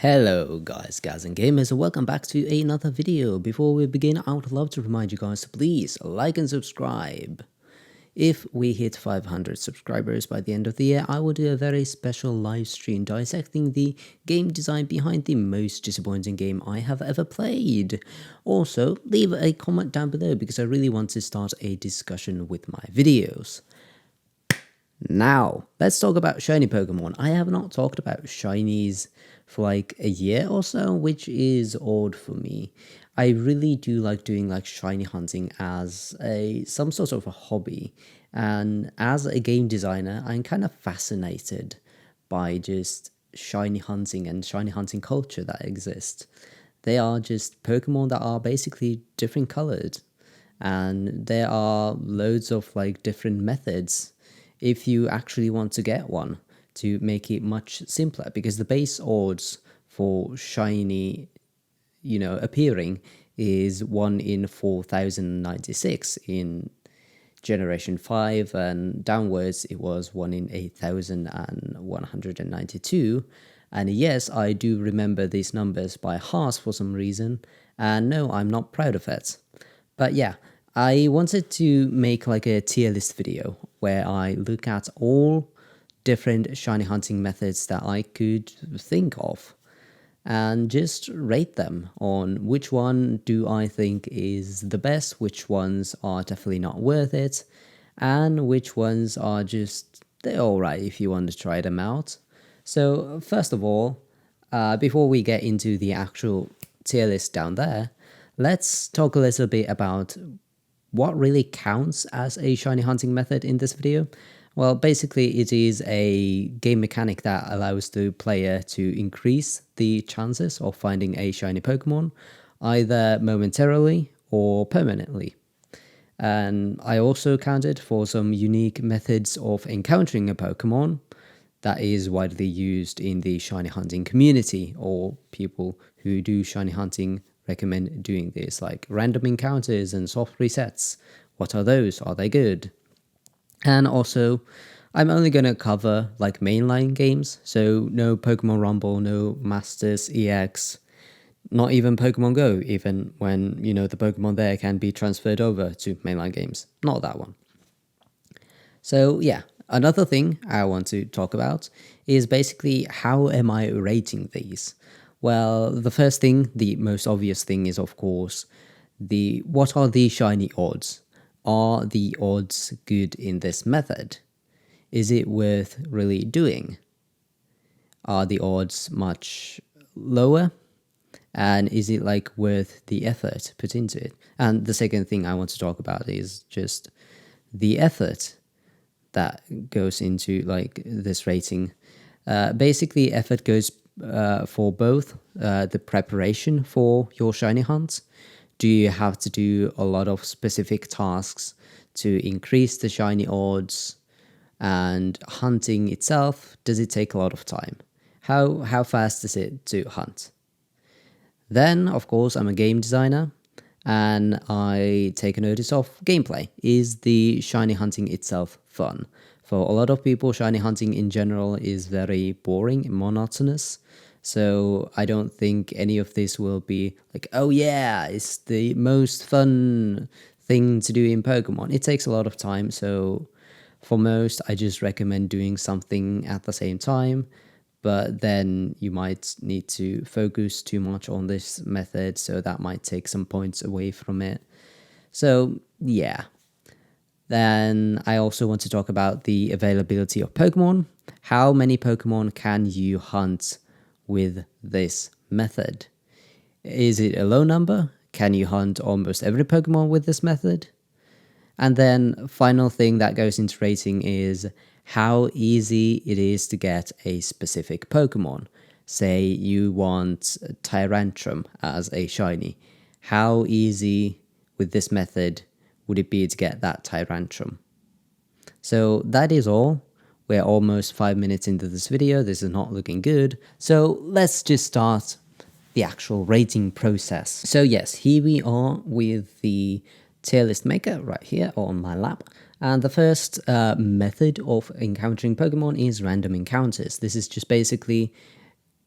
Hello guys, gals and gamers, and welcome back to another video. Before we begin, I would love to remind you guys to please like and subscribe. If we hit 500 subscribers by the end of the year, I will do a very special live stream dissecting the game design behind the most disappointing game I have ever played. Also, leave a comment down below because I really want to start a discussion with my videos. Now, let's talk about shiny Pokemon. I have not talked about shinies for like a year or so, which is odd for me. I really do like doing like shiny hunting as some sort of a hobby. And as a game designer, I'm kind of fascinated by just shiny hunting and shiny hunting culture that exists. They are just Pokemon that are basically different colored. And there are loads of like different methods if you actually want to get one to make it much simpler, because the base odds for shiny, appearing is 1 in 4096 in generation 5, and downwards it was 1 in 8192. And yes, I do remember these numbers by heart for some reason, and no, I'm not proud of it. But yeah, I wanted to make like a tier list video where I look at all different shiny hunting methods that I could think of and just rate them on which one do I think is the best, which ones are definitely not worth it, and which ones are just, they're alright if you want to try them out. So first of all, before we get into the actual tier list down there, let's talk a little bit about what really counts as a shiny hunting method in this video. Well, basically it is a game mechanic that allows the player to increase the chances of finding a shiny Pokemon, either momentarily or permanently. And I also counted for some unique methods of encountering a Pokemon that is widely used in the shiny hunting community, or people who do shiny hunting recommend doing this, like random encounters and soft resets. What are those? Are they good? And also, I'm only going to cover like mainline games, so no Pokemon Rumble, no Masters EX, not even Pokemon Go, even when, the Pokemon there can be transferred over to mainline games. Not that one. So yeah, another thing I want to talk about is basically how am I rating these? Well, the first thing, the most obvious thing is of course what are the shiny odds? Are the odds good in this method? Is it worth really doing? Are the odds much lower? And is it like worth the effort put into it? And the second thing I want to talk about is just the effort that goes into like this rating. Basically, effort goes for both the preparation for your shiny hunt. Do you have to do a lot of specific tasks to increase the shiny odds? And hunting itself, does it take a lot of time? How fast is it to hunt? Then, of course, I'm a game designer, and I take a notice of gameplay. Is the shiny hunting itself fun? For a lot of people, shiny hunting in general is very boring and monotonous. So I don't think any of this will be like, oh yeah, it's the most fun thing to do in Pokemon. It takes a lot of time, so for most, I just recommend doing something at the same time. But then you might need to focus too much on this method, so that might take some points away from it. So yeah. Then I also want to talk about the availability of Pokemon. How many Pokemon can you hunt with this method? Is it a low number? Can you hunt almost every Pokemon with this method? And then final thing that goes into rating is how easy it is to get a specific Pokemon. Say you want Tyrantrum as a shiny. How easy with this method would it be to get that Tyrantrum? So that is all. We're almost 5 minutes into this video. This is not looking good. So let's just start the actual rating process. So yes, here we are with the tier list maker right here on my lap. And the first method of encountering Pokemon is random encounters. This is just basically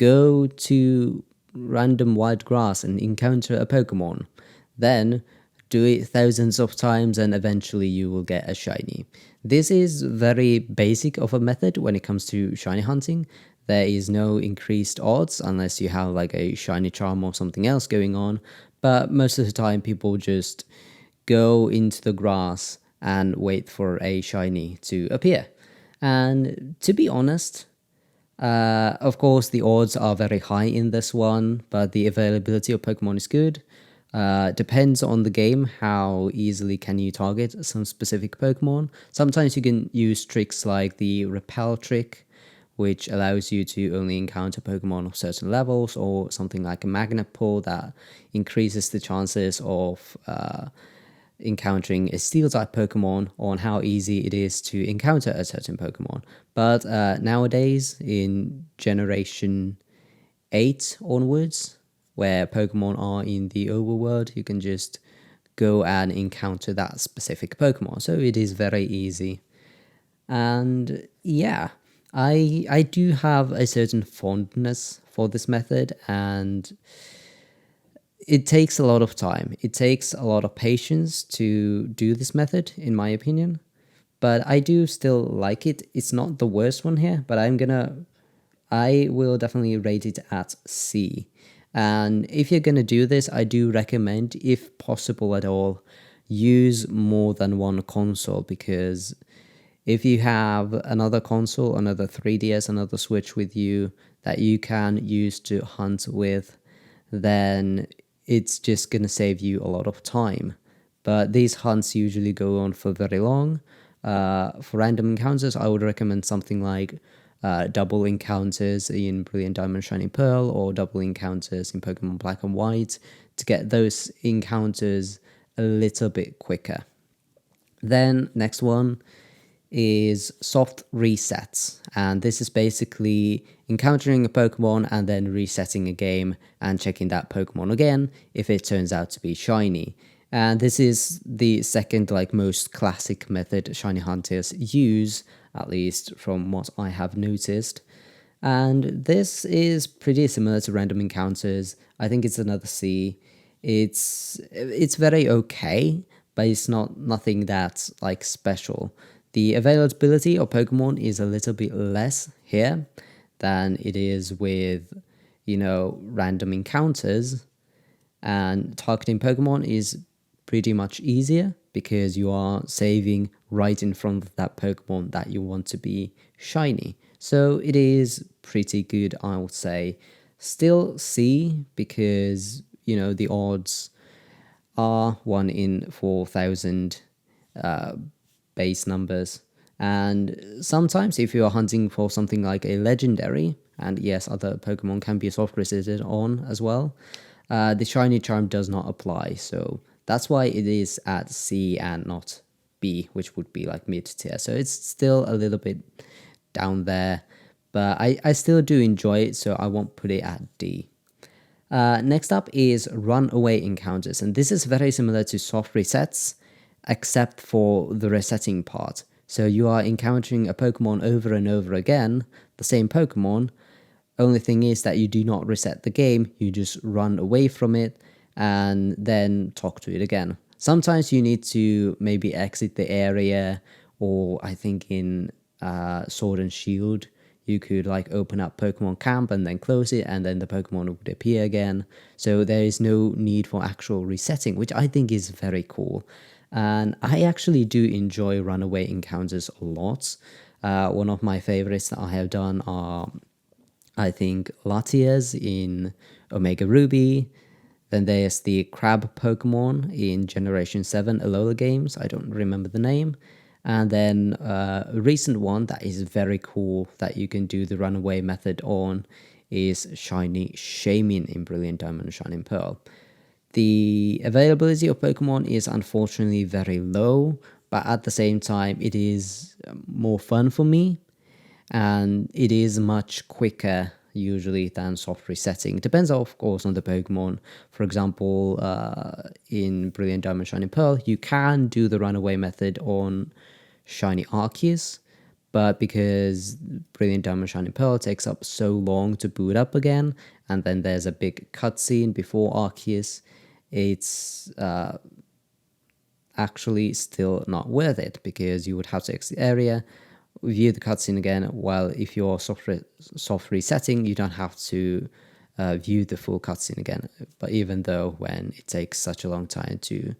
go to random wild grass and encounter a Pokemon. Then do it thousands of times and eventually you will get a shiny. This is very basic of a method when it comes to shiny hunting. There is no increased odds unless you have like a shiny charm or something else going on. But most of the time people just go into the grass and wait for a shiny to appear. And to be honest, of course, the odds are very high in this one, but the availability of Pokemon is good. Depends on the game, how easily can you target some specific Pokemon. Sometimes you can use tricks like the Repel trick, which allows you to only encounter Pokemon of certain levels, or something like a Magnet Pull that increases the chances of encountering a steel type Pokemon, on how easy it is to encounter a certain Pokemon. But nowadays, in Generation 8 onwards, where Pokemon are in the overworld, you can just go and encounter that specific Pokemon. So it is very easy. And yeah, I do have a certain fondness for this method, and it takes a lot of time. It takes a lot of patience to do this method, in my opinion. But I do still like it. It's not the worst one here, but I will definitely rate it at C. And if you're gonna do this, I do recommend, if possible at all, use more than one console, because if you have another console, another 3DS, another Switch with you that you can use to hunt with, then it's just going to save you a lot of time. But these hunts usually go on for very long. For random encounters, I would recommend something like double encounters in Brilliant Diamond Shining Pearl, or double encounters in Pokemon Black and White, to get those encounters a little bit quicker. Then next one is soft resets, and this is basically encountering a Pokemon and then resetting a game and checking that Pokemon again if it turns out to be shiny. And this is the second most classic method shiny hunters use, at least from what I have noticed. And this is pretty similar to random encounters. I think it's another C. It's very okay, but it's nothing that's special. The availability of Pokemon is a little bit less here than it is with, random encounters. And targeting Pokemon is pretty much easier because you are saving right in front of that Pokemon that you want to be shiny. So it is pretty good, I would say. Still C, because, the odds are 1 in 4,000 base numbers. And sometimes if you are hunting for something like a legendary, and yes, other Pokemon can be soft resetted on as well, the shiny charm does not apply. So that's why it is at C and not B, which would be mid tier. So it's still a little bit down there, but I still do enjoy it, so I won't put it at D. Next up is runaway encounters, and this is very similar to soft resets, except for the resetting part. So you are encountering a Pokemon over and over again, the same Pokemon. Only thing is that you do not reset the game, you just run away from it and then talk to it again. Sometimes you need to maybe exit the area, or I think in Sword and Shield, you could open up Pokemon Camp and then close it, and then the Pokemon would appear again. So there is no need for actual resetting, which I think is very cool. And I actually do enjoy runaway encounters a lot. One of my favorites that I have done are, I think, Latias in Omega Ruby. Then there's the Crab Pokemon in Generation 7 Alola games. I don't remember the name. And then a recent one that is very cool that you can do the runaway method on is Shiny Shaman in Brilliant Diamond and Shining Pearl. The availability of Pokemon is unfortunately very low, but at the same time, it is more fun for me, and it is much quicker usually than soft resetting. It depends, of course, on the Pokemon. For example, in Brilliant Diamond Shining Pearl, you can do the runaway method on Shiny Arceus, but because Brilliant Diamond Shining Pearl takes up so long to boot up again, and then there's a big cutscene before Arceus, it's actually still not worth it, because you would have to exit the area, view the cutscene again, while if you're soft resetting, you don't have to view the full cutscene again. But even though when it takes such a long time to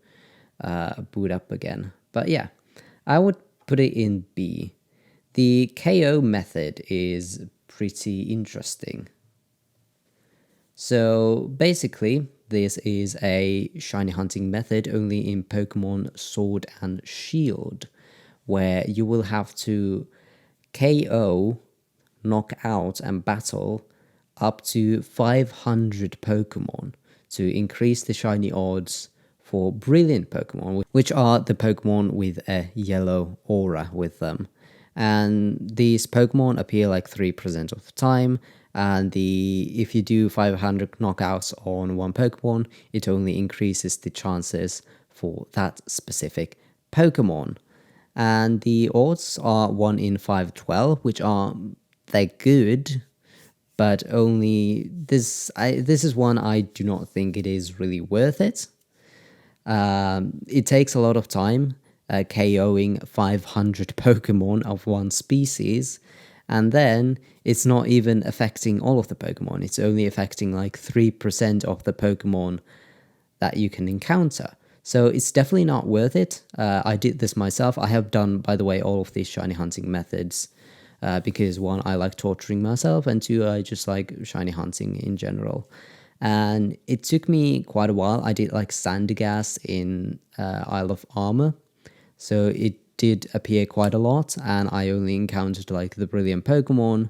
boot up again. But yeah, I would put it in B. The KO method is pretty interesting. So basically, this is a shiny hunting method only in Pokemon Sword and Shield, where you will have to KO, knock out, and battle up to 500 Pokemon to increase the shiny odds for brilliant Pokemon, which are the Pokemon with a yellow aura with them. And these Pokemon appear like 3% of the time, and if you do 500 knockouts on one Pokemon, it only increases the chances for that specific Pokemon. And the odds are 1 in 512, which are, they're good, but only this is one I do not think it is really worth it. It takes a lot of time KOing 500 Pokemon of one species, and then it's not even affecting all of the Pokemon. It's only affecting like 3% of the Pokemon that you can encounter. So it's definitely not worth it. I did this myself. I have done, by the way, all of these shiny hunting methods because one, I like torturing myself, and two, I just like shiny hunting in general. And it took me quite a while. I did like Sandygast in Isle of Armor, so it did appear quite a lot, and I only encountered like the brilliant Pokemon,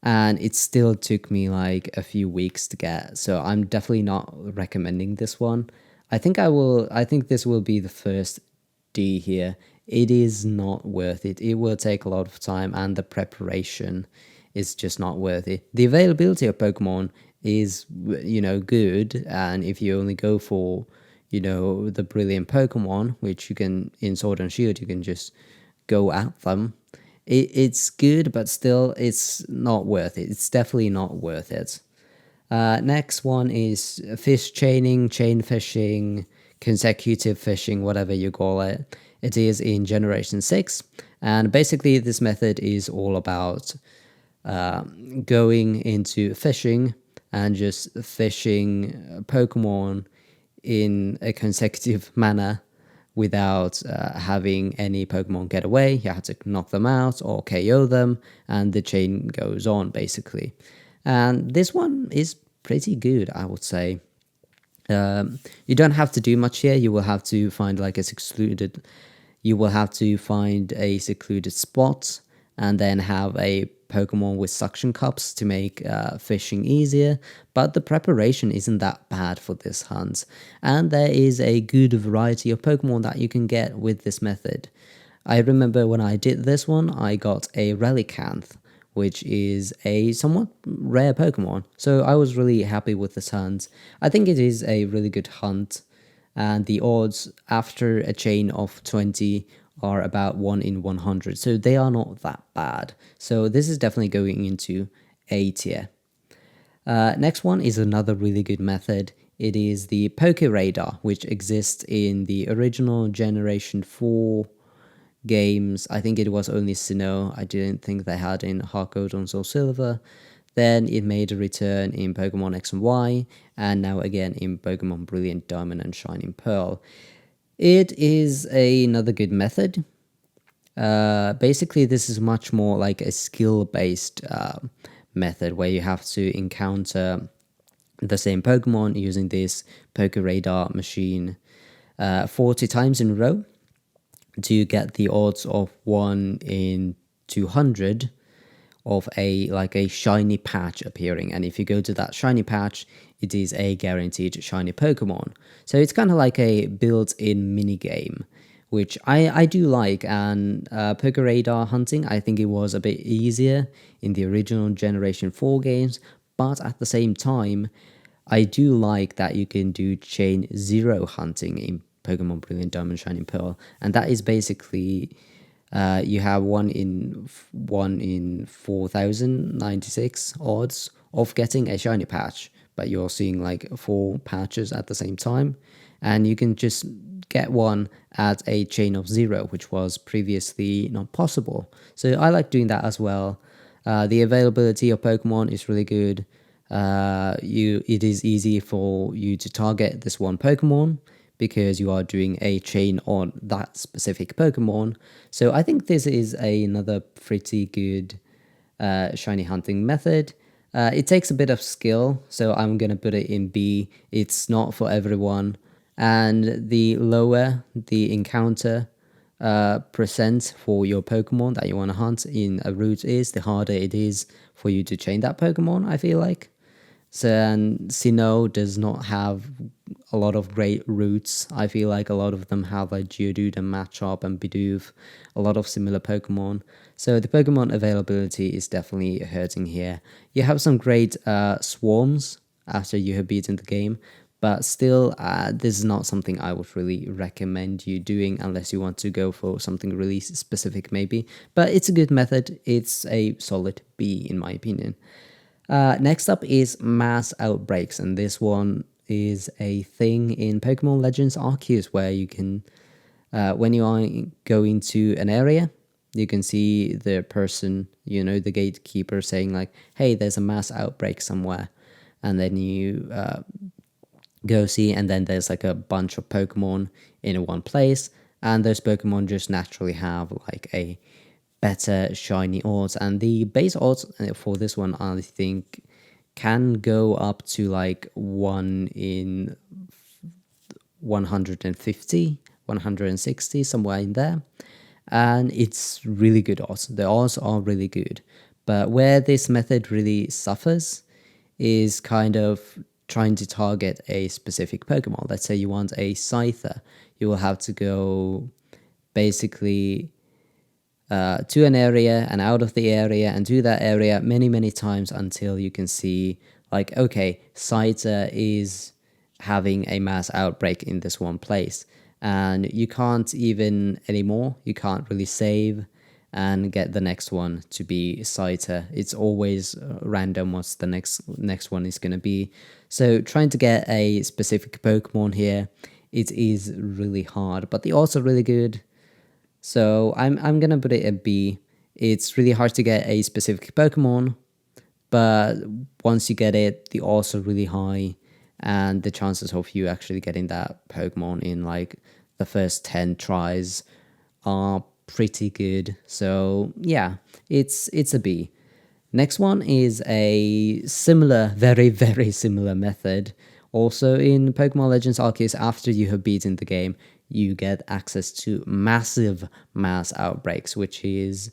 and it still took me like a few weeks to get. So I'm definitely not recommending this one. I think this will be the first D here. It is not worth it. It will take a lot of time, and the preparation is just not worth it. The availability of Pokemon is, good, and if you only go for, the brilliant Pokemon, which you can, in Sword and Shield, you can just go at them. It's good, but still, it's not worth it. It's definitely not worth it. Next one is fish chaining, chain fishing, consecutive fishing, whatever you call it. It is in Generation 6, and basically this method is all about going into fishing and just fishing Pokemon in a consecutive manner without having any Pokemon get away. You have to knock them out or KO them, and the chain goes on, basically. And this one is pretty good, I would say. You don't have to do much here. You will have to find like a secluded spot, and then have a Pokemon with suction cups to make fishing easier, but the preparation isn't that bad for this hunt, and there is a good variety of Pokemon that you can get with this method. I remember when I did this one, I got a Relicanth, which is a somewhat rare Pokemon, so I was really happy with this hunt. I think it is a really good hunt, and the odds after a chain of 20 are about 1 in 100, so they are not that bad. So this is definitely going into A tier. Next one is another really good method. It is the Poke Radar, which exists in the original Generation 4 games. I think it was only Sinnoh. I didn't think they had in Heart Gold and Soul Silver. Then it made a return in Pokemon X and Y, and now again in Pokemon Brilliant Diamond and Shining Pearl. It is another good method. Basically, this is much more like a skill-based method where you have to encounter the same Pokemon using this Poke Radar machine 40 times in a row to get the odds of 1 in 200 of a shiny patch appearing. And if you go to that shiny patch, it is a guaranteed shiny Pokemon. So it's kind of like a built-in mini game, which I do like. And Poke Radar hunting, I think it was a bit easier in the original Generation 4 games, but at the same time, I do like that you can do Chain Zero hunting in Pokemon Brilliant Diamond Shining Pearl, and that is basically You have 1 in 4096 odds of getting a shiny patch, but you're seeing like 4 patches at the same time, and you can just get one at a chain of 0, which was previously not possible. So I like doing that as well. The availability of Pokemon is really good. It is easy for you to target this one Pokemon because you are doing a chain on that specific Pokemon. So I think this is another pretty good shiny hunting method. It takes a bit of skill, so I'm gonna put it in B. It's not for everyone, and the lower the encounter percent for your Pokemon that you want to hunt in a route is, the harder it is for you to chain that Pokemon, I feel like. So, and Sinnoh does not have a lot of great routes. I feel like a lot of them have like Geodude and Machop and Bidoof, a lot of similar Pokemon. So the Pokemon availability is definitely hurting here. You have some great swarms after you have beaten the game, but still, this is not something I would really recommend you doing unless you want to go for something really specific maybe. But it's a good method. It's a solid B in my opinion. Next up is mass outbreaks, and this one is a thing in Pokemon Legends Arceus where you can, when you are going to an area, you can see the person, the gatekeeper saying like, hey, there's a mass outbreak somewhere. And then you go see, and then there's like a bunch of Pokemon in one place, and those Pokemon just naturally have like a better shiny odds, and the base odds for this one I think can go up to like 1 in 150, 160, somewhere in there, and it's really good odds. The odds are really good, but where this method really suffers is kind of trying to target a specific Pokemon. Let's say you want a Scyther, you will have to go basically to an area and out of the area and to that area many times until you can see like, okay, Scyther is having a mass outbreak in this one place, and you can't even anymore, you can't really save and get the next one to be Scyther. It's always random what's the next one is going to be. So trying to get a specific Pokemon here, it is really hard, but the odds are really good. So I'm gonna put it a B. It's really hard to get a specific Pokemon, but once you get it, the odds are really high, and the chances of you actually getting that Pokemon in like the first 10 tries are pretty good. So yeah, it's a B. Next one is a similar, very similar method. Also in Pokemon Legends Arceus, after you have beaten the game, you get access to massive mass outbreaks, which is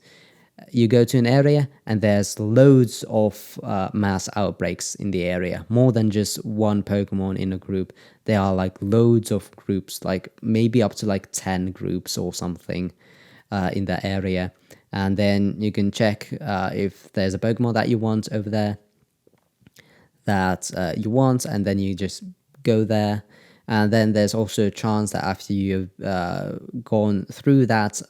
you go to an area and there's loads of mass outbreaks in the area, more than just one Pokemon in a group. There are like loads of groups, like maybe up to like 10 groups or something in that area. And then you can check if there's a Pokemon that you want over there that you want, and then you just go there. And then there's also a chance that after you've gone through that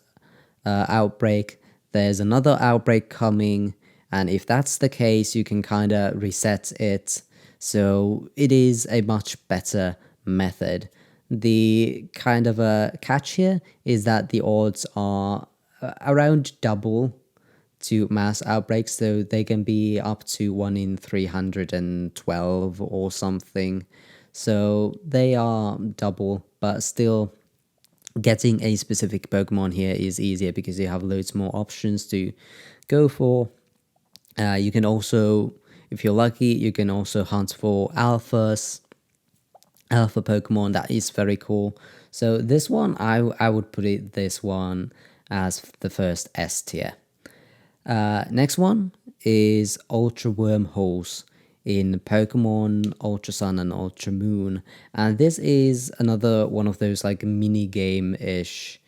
outbreak, there's another outbreak coming, and if that's the case, you can kind of reset it. So it is a much better method. The kind of a catch here is that the odds are around double to mass outbreaks, so they can be up to 1 in 312 or something. So they are double, but still getting a specific Pokemon here is easier because you have loads more options to go for. You can also, if you're lucky, you can also hunt for alpha Pokemon. That is very cool. So this one, I would put it this one as the first S tier. Next one is Ultra Wormholes in Pokemon Ultra Sun and Ultra Moon, and this is another one of those like mini game-ish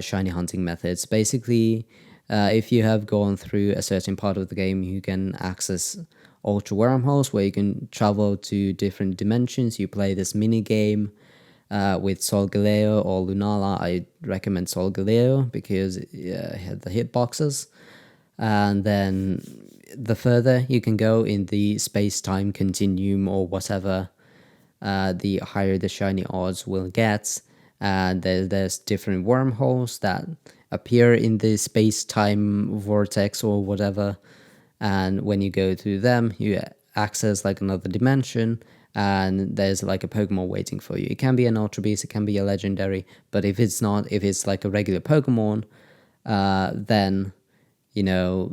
shiny hunting methods. Basically, if you have gone through a certain part of the game, you can access Ultra Wormholes where you can travel to different dimensions. You play this mini game, with Solgaleo or Lunala, I recommend Solgaleo because it had the hitboxes. And then the further you can go in the space-time continuum or whatever, the higher the shiny odds will get. And there's different wormholes that appear in the space-time vortex or whatever. And when you go through them, you access like another dimension, and there's like a Pokemon waiting for you. It can be an Ultra Beast, it can be a Legendary, but if it's not, if it's like a regular Pokemon, then, you know,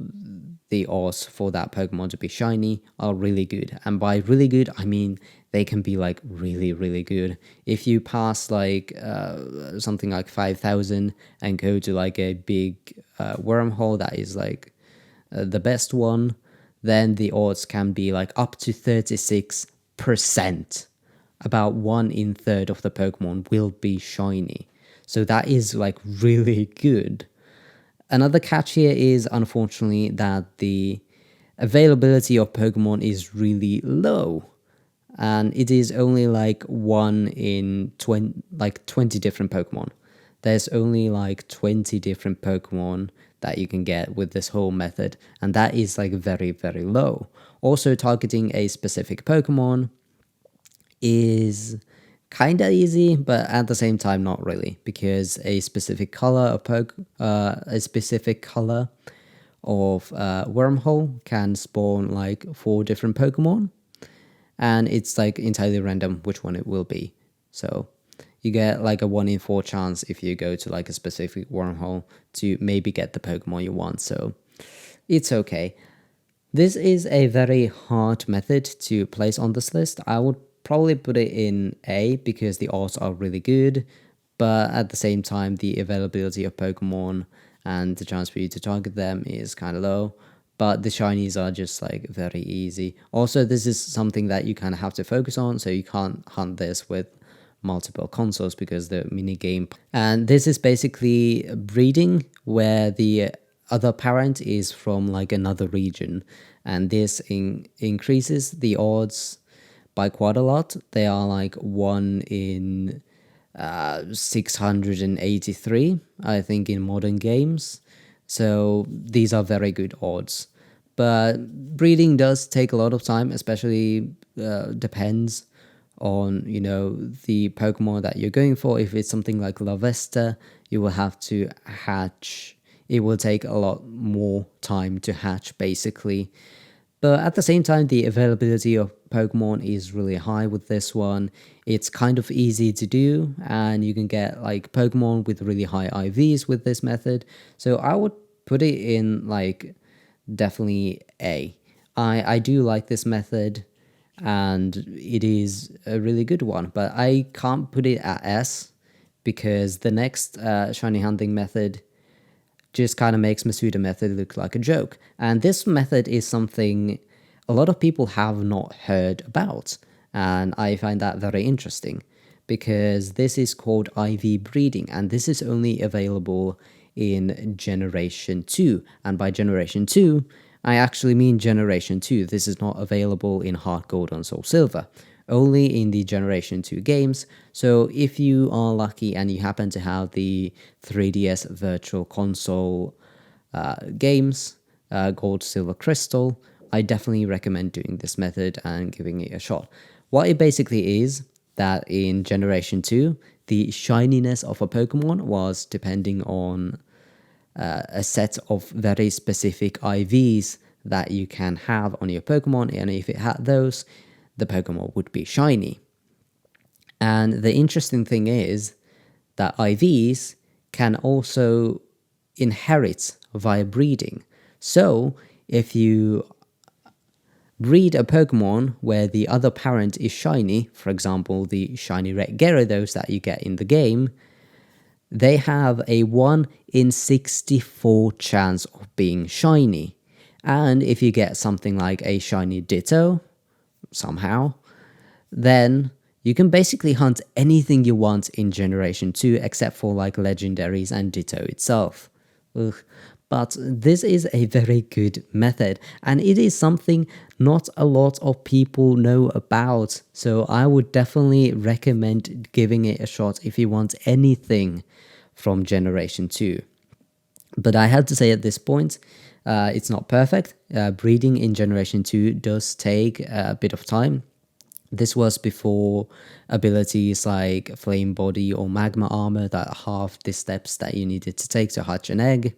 the odds for that Pokemon to be shiny are really good. And by really good, I mean they can be like really, really good. If you pass like something like 5,000 and go to like a big wormhole that is like the best one, then the odds can be like up to 36%. About 1 in 3 of the Pokemon will be shiny. So that is like really good. Another catch here is, unfortunately, that the availability of Pokemon is really low. And it is only like 1 in 20 different Pokemon. There's only like 20 different Pokemon that you can get with this whole method, and that is like very, very low. Also, targeting a specific Pokemon is kind of easy, but at the same time not really, because a specific color of wormhole can spawn like 4 different Pokemon, and it's like entirely random which one it will be. So you get like a 1 in 4 chance if you go to like a specific wormhole to maybe get the Pokemon you want. So it's okay. This is a very hard method to place on this list. I would probably put it in A because the odds are really good, but at the same time the availability of Pokemon and the chance for you to target them is kind of low. But the shinies are just like very easy. Also, this is something that you kind of have to focus on, so you can't hunt this with multiple consoles because the mini game. And this is basically breeding where the other parent is from like another region, and this increases the odds by quite a lot. They are like 1 in 683, I think, in modern games. So these are very good odds. But breeding does take a lot of time, especially depends on, you know, the Pokemon that you're going for. If it's something like Lavesta, you will have to hatch. It will take a lot more time to hatch, basically. But at the same time, the availability of Pokemon is really high with this one. It's kind of easy to do, and you can get like Pokemon with really high IVs with this method. So I would put it in like definitely A. I do like this method, and it is a really good one, but I can't put it at S because the next shiny hunting method just kind of makes Masuda method look like a joke. And this method is something a lot of people have not heard about, and I find that very interesting because this is called IV breeding, and this is only available in Generation 2. And by Generation 2, I actually mean Generation 2. This is not available in Heart Gold and Soul Silver, only in the Generation 2 games. So if you are lucky and you happen to have the 3DS Virtual Console games, Gold, Silver, Crystal, I definitely recommend doing this method and giving it a shot. What it basically is that in Generation 2, the shininess of a Pokemon was depending on a set of very specific IVs that you can have on your Pokemon, and if it had those, the Pokemon would be shiny. And the interesting thing is that IVs can also inherit via breeding. So if you breed a Pokemon where the other parent is shiny, for example, the shiny red Gyarados that you get in the game, they have a 1 in 64 chance of being shiny. And if you get something like a shiny Ditto, somehow, then you can basically hunt anything you want in Generation 2 except for like legendaries and Ditto itself. Ugh. But this is a very good method, and it is something not a lot of people know about. So I would definitely recommend giving it a shot if you want anything from Generation 2. But I have to say at this point, it's not perfect. Breeding in Generation 2 does take a bit of time. This was before abilities like Flame Body or Magma Armor that halved the steps that you needed to take to hatch an egg.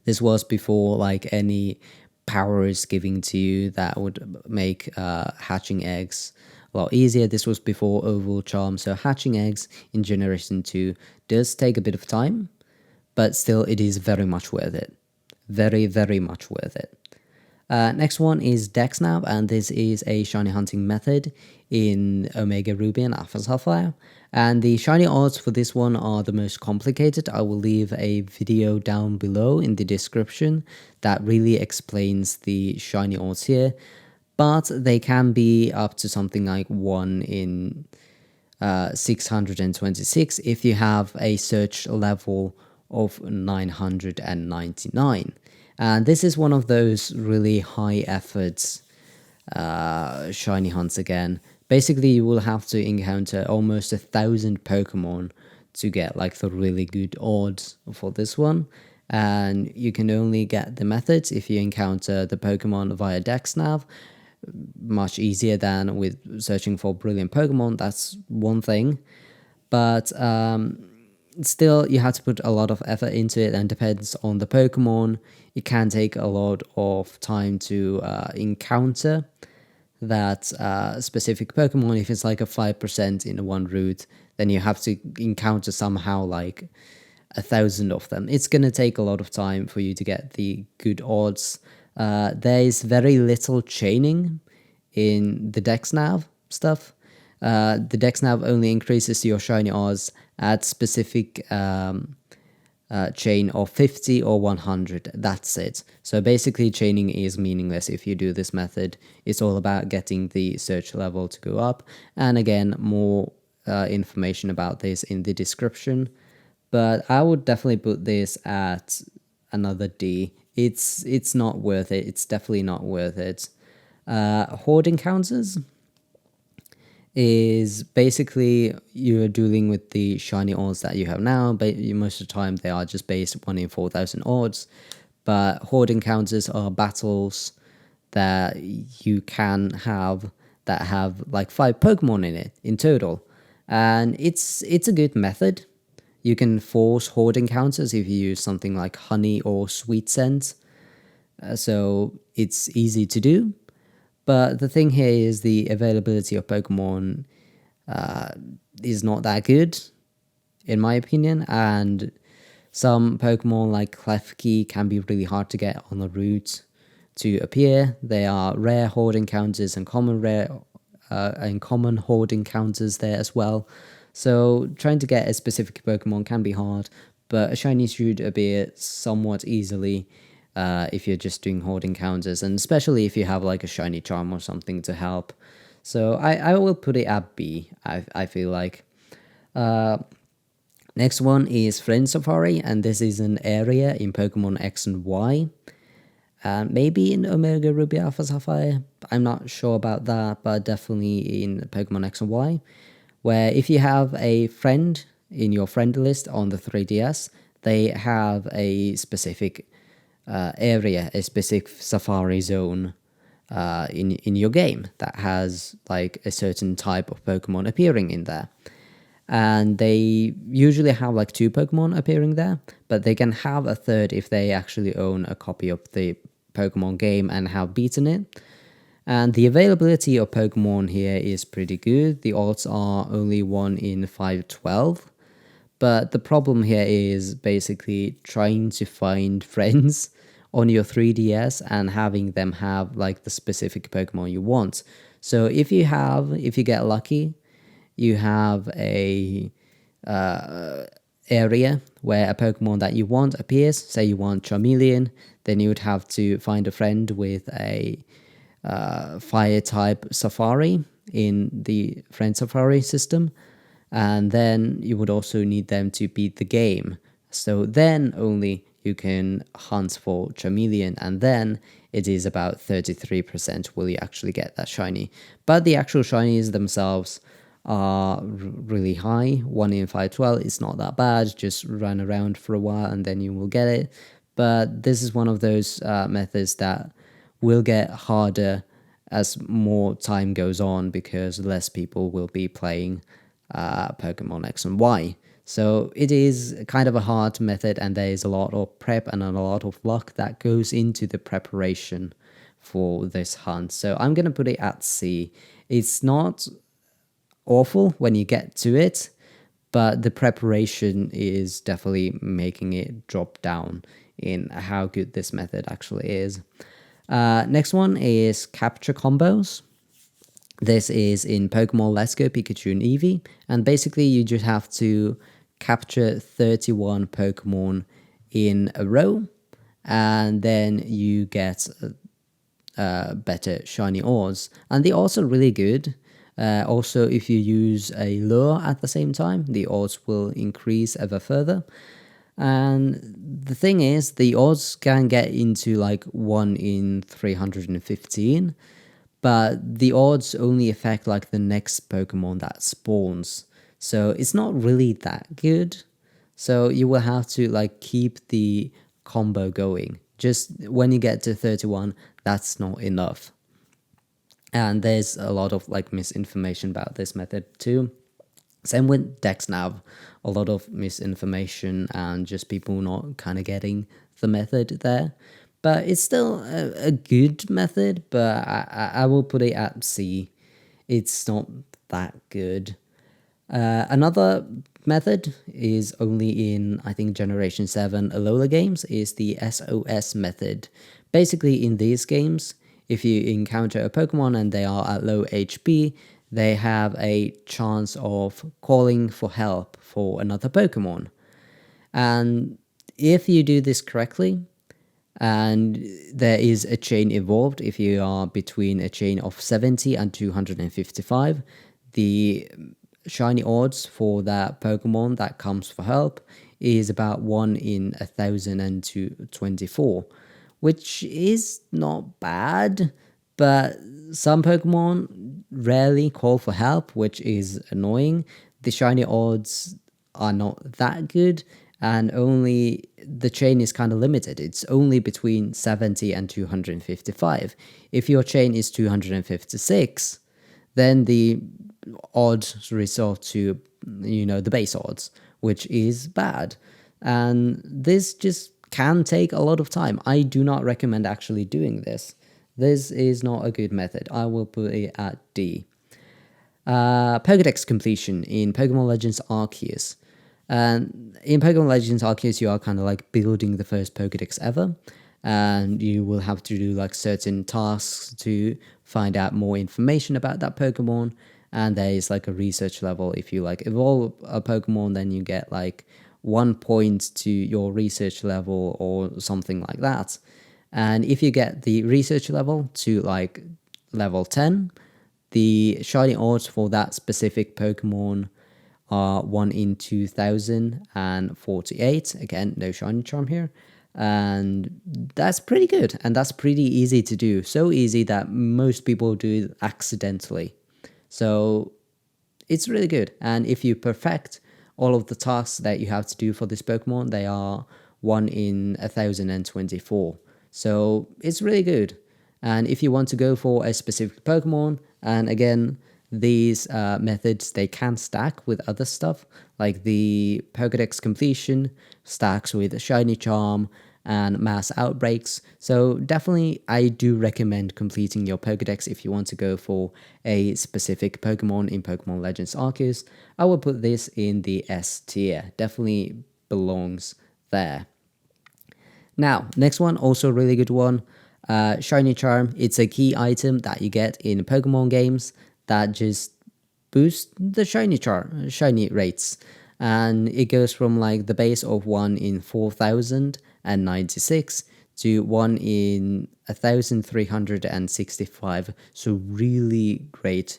This was before like any power is giving to you that would make hatching eggs a lot easier. This was before Oval Charm, so hatching eggs in Generation 2 does take a bit of time, but still it is very much worth it. Very, very much worth it. Next one is DexNav, and this is a shiny hunting method in Omega Ruby and Alpha Sapphire. And the shiny odds for this one are the most complicated. I will leave a video down below in the description that really explains the shiny odds here. But they can be up to something like 1 in 626 if you have a search level of 999. And this is one of those really high efforts shiny hunts again. Basically, you will have to encounter almost 1,000 Pokemon to get like the really good odds for this one. And you can only get the methods if you encounter the Pokemon via DexNav. Much easier than with searching for brilliant Pokemon. That's one thing. But still, you have to put a lot of effort into it, and depends on the Pokemon. It can take a lot of time to encounter that specific Pokemon. If it's like a 5% in one route, then you have to encounter somehow like 1,000 of them. It's going to take a lot of time for you to get the good odds. There is very little chaining in the DexNav stuff. The DexNav only increases your shiny odds at specific chain of 50 or 100. That's it. So basically chaining is meaningless if you do this method. It's all about getting the search level to go up. And again, more information about this in the description. But I would definitely put this at another D. It's not worth it. It's definitely not worth it. Horde encounters is basically you're dealing with the shiny odds that you have now, but most of the time they are just based 1 in 4,000 odds. But Horde encounters are battles that you can have that have like 5 Pokemon in it in total. And it's a good method. You can force Horde encounters if you use something like Honey or Sweet Scent. So it's easy to do. But the thing here is the availability of Pokemon is not that good, in my opinion. And some Pokemon like Klefki can be really hard to get on the route to appear. They are rare Horde encounters and common Horde encounters there as well. So trying to get a specific Pokemon can be hard, but a shiny should appear somewhat easily if you're just doing Horde encounters, and especially if you have like a shiny charm or something to help. So I will put it at B, I feel like. Next one is Friend Safari, and this is an area in Pokemon X and Y. Maybe in Omega Ruby Alpha Sapphire, I'm not sure about that, but definitely in Pokemon X and Y, where if you have a friend in your friend list on the 3DS, they have a specific area, a specific safari zone in your game that has like a certain type of Pokemon appearing in there. And they usually have like 2 Pokemon appearing there, but they can have a third if they actually own a copy of the Pokemon game and have beaten it. And the availability of Pokemon here is pretty good. The odds are only 1 in 512. But the problem here is basically trying to find friends on your 3DS and having them have like the specific Pokemon you want. So if you get lucky, you have a area where a Pokemon that you want appears. Say you want Charmeleon, then you would have to find a friend with a fire type Safari in the Friend Safari system, and then you would also need them to beat the game. So then only you can hunt for Charmeleon, and then it is about 33% will you actually get that shiny. But the actual shinies themselves are really high. 1 in 512 is not that bad, just run around for a while and then you will get it. But this is one of those methods that will get harder as more time goes on because less people will be playing Pokemon X and Y. So it is kind of a hard method, and there is a lot of prep and a lot of luck that goes into the preparation for this hunt. So I'm going to put it at C. It's not awful when you get to it, but the preparation is definitely making it drop down in how good this method actually is. Next one is capture combos. This is in Pokemon Let's Go Pikachu and Eevee, and basically you just have to capture 31 Pokemon in a row, and then you get better shiny odds. And the odds are really good. Also, if you use a lure at the same time, the odds will increase ever further. And the thing is, the odds can get into like 1 in 315, but the odds only affect like the next Pokemon that spawns. So it's not really that good. So you will have to like keep the combo going. Just when you get to 31, that's not enough. And there's a lot of like misinformation about this method too. Same with DexNav, a lot of misinformation and just people not kind of getting the method there. But it's still a good method, but I will put it at C. It's not that good. Another method is only in, I think, Generation 7 Alola games, is the SOS method. Basically, in these games, if you encounter a Pokemon and they are at low HP, they have a chance of calling for help for another Pokemon. And if you do this correctly, and there is a chain involved, if you are between a chain of 70 and 255, the shiny odds for that Pokemon that comes for help is about 1 in 1,024, which is not bad, but some Pokemon rarely call for help, which is annoying. The shiny odds are not that good, and only the chain is kind of limited. It's only between 70 and 255. If your chain is 256, then the odds resort to, the base odds, which is bad. And this just can take a lot of time. I do not recommend actually doing this. This is not a good method. I will put it at D. Pokedex completion in Pokemon Legends Arceus. And in Pokemon Legends Arceus, you are kind of like building the first Pokedex ever, and you will have to do like certain tasks to find out more information about that Pokemon. And there is like a research level. If you like evolve a Pokemon, then you get like 1 point to your research level or something like that. And if you get the research level to like level 10, the shiny odds for that specific Pokemon are 1 in 2,048. Again, no shiny charm here. And that's pretty good. And that's pretty easy to do. So easy that most people do it accidentally. So it's really good. And if you perfect all of the tasks that you have to do for this Pokemon, they are 1 in 1,024. So it's really good. And if you want to go for a specific Pokemon, and again, these methods, they can stack with other stuff, like the Pokedex completion stacks with Shiny Charm and Mass Outbreaks. So definitely, I do recommend completing your Pokedex if you want to go for a specific Pokemon in Pokemon Legends Arceus. I will put this in the S tier. Definitely belongs there. Now, next one, also a really good one. Shiny Charm. It's a key item that you get in Pokemon games that just boost the shiny rates. And it goes from like the base of 1 in 4,096 to 1 in 1,365. So really great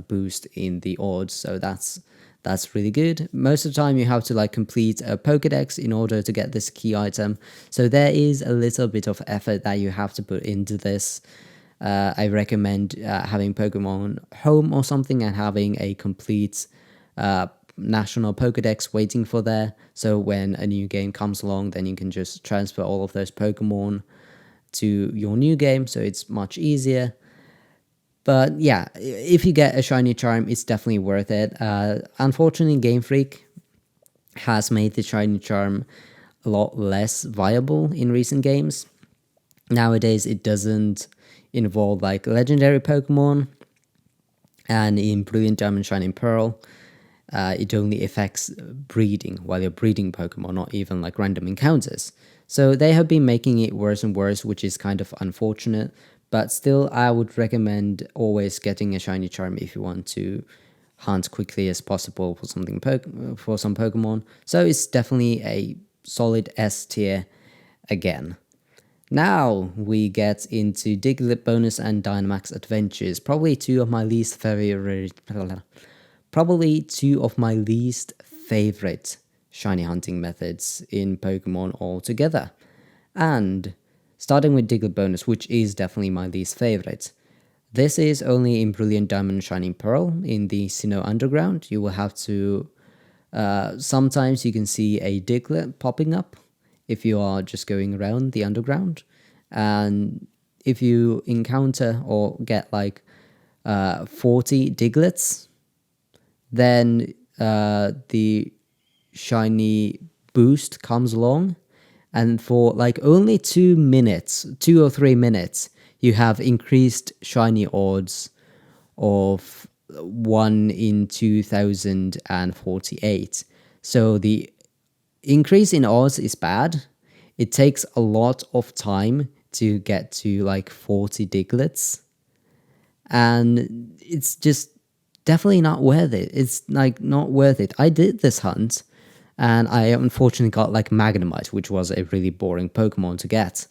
boost in the odds. So that's That's really good. Most of the time you have to like complete a Pokédex in order to get this key item. So there is a little bit of effort that you have to put into this. I recommend having Pokemon Home or something and having a complete national Pokédex waiting for there. So when a new game comes along, then you can just transfer all of those Pokemon to your new game. So it's much easier. But yeah, if you get a shiny charm, it's definitely worth it. Unfortunately, Game Freak has made the shiny charm a lot less viable in recent games. Nowadays, it doesn't involve like legendary Pokemon, and in Brilliant Diamond Shining Pearl, it only affects breeding while you're breeding Pokemon, not even like random encounters. So they have been making it worse and worse, which is kind of unfortunate. But still, I would recommend always getting a shiny charm if you want to hunt quickly as possible for something for some Pokemon. So it's definitely a solid S tier again. Now we get into Diglett Bonus and Dynamax Adventures, probably two of my least favorite shiny hunting methods in Pokemon altogether. And starting with Diglett Bonus, which is definitely my least favorite. This is only in Brilliant Diamond Shining Pearl in the Sinnoh Underground. You will have to... sometimes you can see a Diglett popping up if you are just going around the underground. And if you encounter or get like 40 Diglets, then the shiny boost comes along. And for like only 2 minutes, 2 or 3 minutes, you have increased shiny odds of 1 in 2048. So the increase in odds is bad. It takes a lot of time to get to like 40 Diglets. And it's just definitely not worth it. It's like not worth it. I did this hunt and I unfortunately got like Magnemite, which was a really boring Pokemon to get.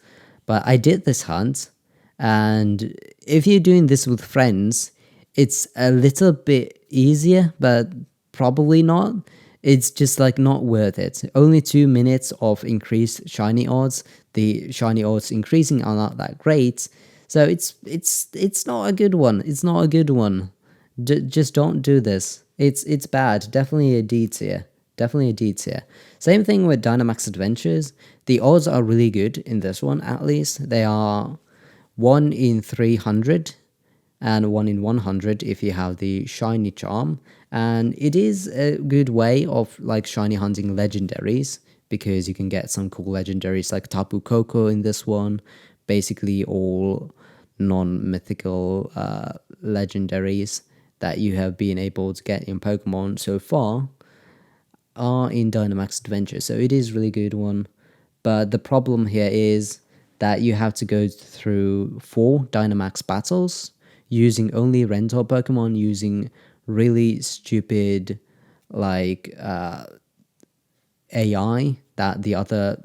But I did this hunt, and if you're doing this with friends, it's a little bit easier, but probably not. It's just like not worth it. Only 2 minutes of increased shiny odds. The shiny odds increasing are not that great. So it's not a good one. It's not a good one. Just don't do this. It's bad. Definitely a D tier. Definitely a D tier. Same thing with Dynamax Adventures. The odds are really good in this one, at least. They are 1 in 300 and 1 in 100 if you have the shiny charm. And it is a good way of like shiny hunting legendaries, because you can get some cool legendaries like Tapu Koko in this one. Basically all non-mythical legendaries that you have been able to get in Pokemon so far are in Dynamax Adventure, so it is really good one. But the problem here is that you have to go through 4 Dynamax battles using only Rental Pokemon, using really stupid like AI that the other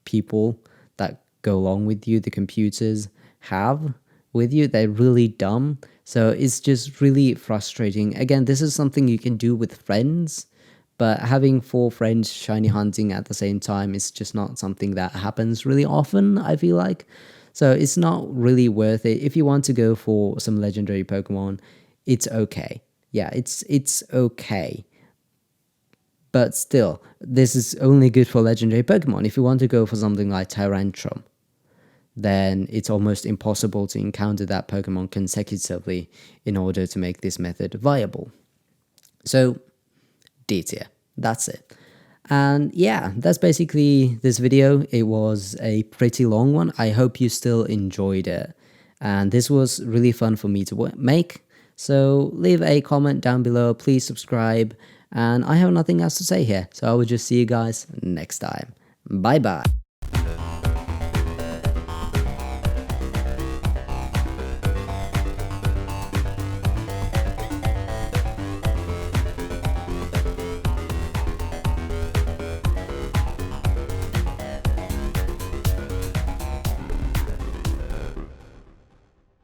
people that go along with you, the computers, have with you. They're really dumb, so it's just really frustrating. Again, this is something you can do with friends, but having 4 friends shiny hunting at the same time is just not something that happens really often, I feel like. So it's not really worth it. If you want to go for some legendary Pokemon, it's okay. Yeah, it's okay. But still, this is only good for legendary Pokemon. If you want to go for something like Tyrantrum, then it's almost impossible to encounter that Pokemon consecutively in order to make this method viable. So, D tier. That's it. And yeah, that's basically this video. It was a pretty long one. I hope you still enjoyed it. And this was really fun for me to make. So leave a comment down below. Please subscribe. And I have nothing else to say here. So I will just see you guys next time. Bye bye.